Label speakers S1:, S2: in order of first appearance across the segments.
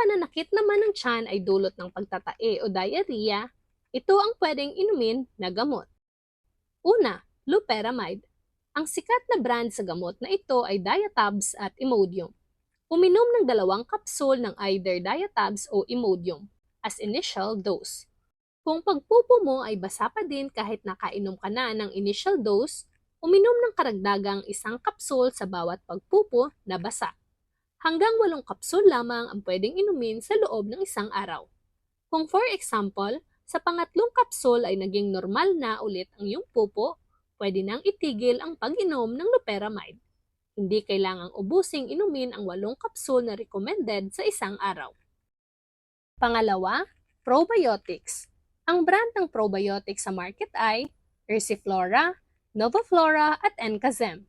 S1: pananakit naman ng tiyan ay dulot ng pagtatae o diarrhea, ito ang pwedeng inumin na gamot. Una, loperamide. Ang sikat na brand sa gamot na ito ay Diatabs at Imodium. Uminom ng 2 kapsul ng either Diatabs o Imodium as initial dose. Kung pagpupo mo ay basa pa din kahit nakainom ka na ng initial dose, uminom ng karagdagang 1 kapsul sa bawat pagpupo na basa. Hanggang 8 kapsul lamang ang pwedeng inumin sa loob ng 1 araw. Kung for example, sa pangatlong kapsul ay naging normal na ulit ang iyong pupo, pwede nang itigil ang pag-inom ng loperamide. Hindi kailangang ubusing inumin ang 8 kapsul na recommended sa 1 araw. Pangalawa, probiotics. Ang brand ng probiotics sa market ay Ursiflora, Novaflora at Encazem.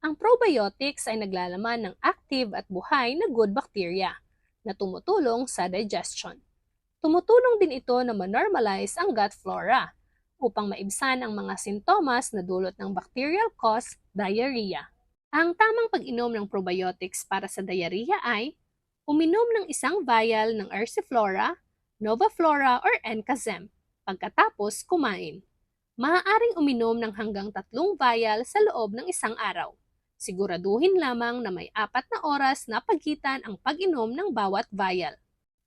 S1: Ang probiotics ay naglalaman ng active at buhay na good bacteria na tumutulong sa digestion. Tumutulong din ito na ma-normalize ang gut flora upang maibsan ang mga sintomas na dulot ng bacterial-caused diarrhea. Ang tamang pag-inom ng probiotics para sa diarrhea ay uminom ng 1 vial ng Ursiflora, Novaflora or Encazem pagkatapos kumain. Maaaring uminom ng hanggang 3 vial sa loob ng 1 araw. Siguraduhin lamang na may 4 na oras na pagitan ang pag-inom ng bawat vial.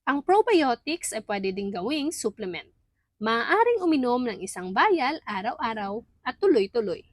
S1: Ang probiotics ay pwede ding gawing supplement. Maaaring uminom ng 1 vial araw-araw at tuloy-tuloy.